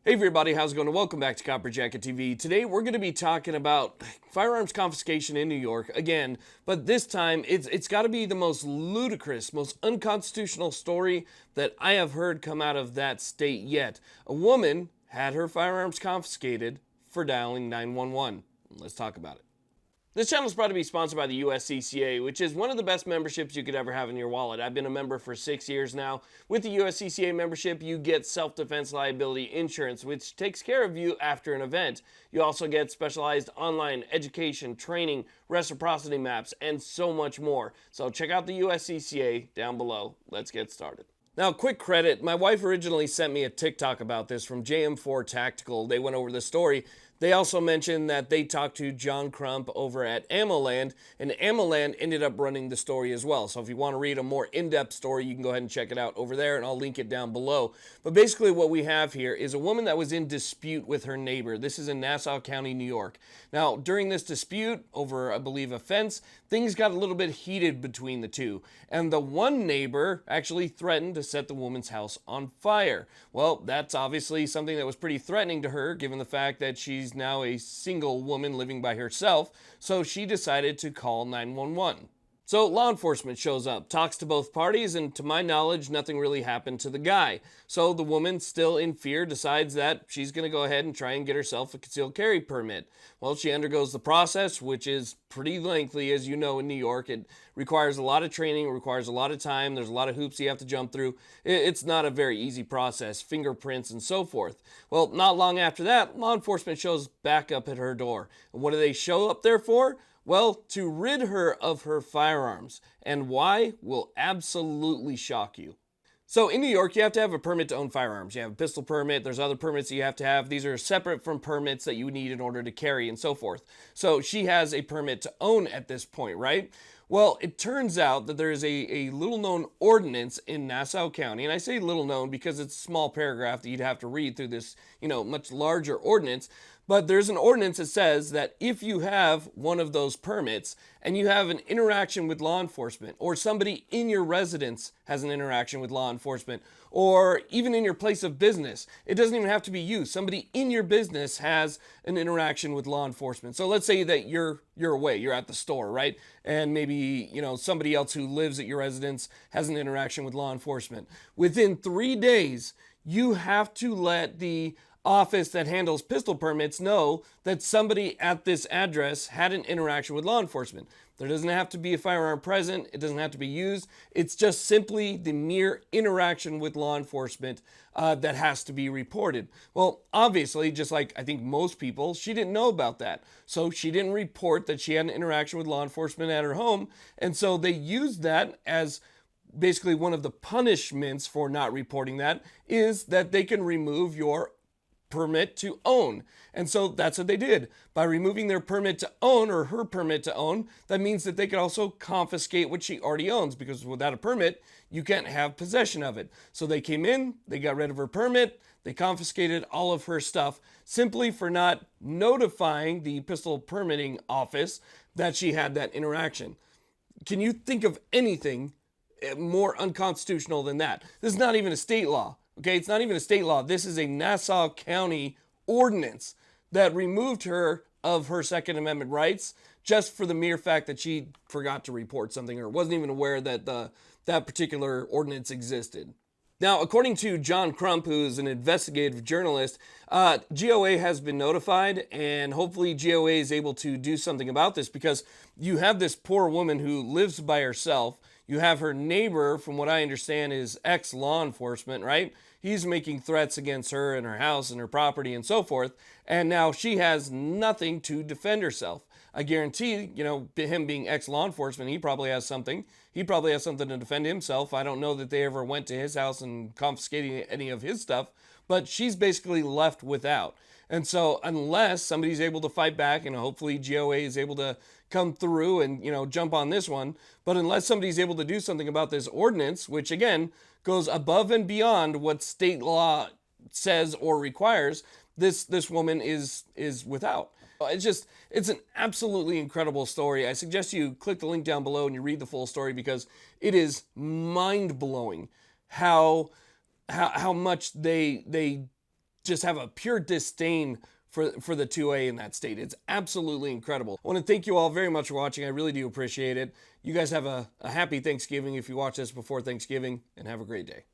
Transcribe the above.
Hey everybody, how's it going? Welcome back to Copper Jacket TV. Today we're going to be talking about firearms confiscation in New York again, but this time it's got to be the most ludicrous, most unconstitutional story that I have heard come out of that state yet. A woman had her firearms confiscated for dialing 911. Let's talk about it. This channel is proud to be sponsored by the USCCA, which is one of the best memberships you could ever have in your wallet. I've been a member for 6 years now. With the USCCA membership, you get self-defense liability insurance, which takes care of you after an event. You also get specialized online education, training, reciprocity maps, and so much more. So check out the USCCA down below. Let's get started. Now, quick credit. My wife originally sent me a TikTok about this from JM4 Tactical. They went over the story. They also mentioned that they talked to John Crump over at AmmoLand, and AmmoLand ended up running the story as well. So if you want to read a more in-depth story, you can go ahead and check it out over there, and I'll link it down below. But basically what we have here is a woman that was in dispute with her neighbor. This is in Nassau County, New York. Now, during this dispute over, I believe, a fence, things got a little bit heated between the two. And the one neighbor actually threatened to set the woman's house on fire. Well, that's obviously something that was pretty threatening to her, given the fact that she's now a single woman living by herself, so she decided to call 911. So law enforcement shows up, talks to both parties, and to my knowledge, nothing really happened to the guy. So the woman, still in fear, decides that she's going to go ahead and try and get herself a concealed carry permit. Well, she undergoes the process, which is pretty lengthy, as you know, in New York. It requires a lot of training, requires a lot of time, there's a lot of hoops you have to jump through. It's not a very easy process, fingerprints and so forth. Well, not long after that, law enforcement shows back up at her door. And what do they show up there for? Well, to rid her of her firearms. And why will absolutely shock you. So in New York, you have to have a permit to own firearms. You have a pistol permit. There's other permits that you have to have. These are separate from permits that you need in order to carry and so forth. So she has a permit to own at this point, right? Well, it turns out that there is a little known ordinance in Nassau County. And I say little known because it's a small paragraph that you'd have to read through this, much larger ordinance. But there's an ordinance that says that if you have one of those permits and you have an interaction with law enforcement, or somebody in your residence has an interaction with law enforcement, or even in your place of business, it doesn't even have to be you. Somebody in your business has an interaction with law enforcement. So let's say that you're away, you're at the store, right? And maybe, somebody else who lives at your residence has an interaction with law enforcement. Within 3 days, you have to let the office that handles pistol permits know that somebody at this address had an interaction with law enforcement. There doesn't have to be a firearm present. It doesn't have to be used. It's just simply the mere interaction with law enforcement that has to be reported. Well, obviously, just like I think most people, she didn't know about that. So she didn't report that she had an interaction with law enforcement at her home. And so they used that as basically one of the punishments for not reporting that is that they can remove your permit to own. And so that's what they did. By removing their permit to own, or her permit to own, that means that they could also confiscate what she already owns, because without a permit, you can't have possession of it. So they came in, they got rid of her permit, they confiscated all of her stuff simply for not notifying the pistol permitting office that she had that interaction. Can you think of anything more unconstitutional than that? This is not even a state law. Okay, it's not even a state law. This is a Nassau County ordinance that removed her of her Second Amendment rights just for the mere fact that she forgot to report something or wasn't even aware that that particular ordinance existed. Now, according to John Crump, who's an investigative journalist, GOA has been notified, and hopefully GOA is able to do something about this, because you have this poor woman who lives by herself. You have her neighbor, from what I understand, is ex-law enforcement, right? He's making threats against her and her house and her property and so forth, and now she has nothing to defend herself. I guarantee, him being ex-law enforcement, he probably has something. He probably has something to defend himself. I don't know that they ever went to his house and confiscated any of his stuff, but she's basically left without. And so unless somebody's able to fight back, and hopefully GOA is able to come through and, jump on this one, but unless somebody's able to do something about this ordinance, which again goes above and beyond what state law says or requires, this woman is without. It's an absolutely incredible story. I suggest you click the link down below and you read the full story, because it is mind-blowing how much they just have a pure disdain for the 2A in that state. It's absolutely incredible. I want to thank you all very much for watching. I really do appreciate it. You guys have a happy Thanksgiving if you watch this before Thanksgiving, and have a great day.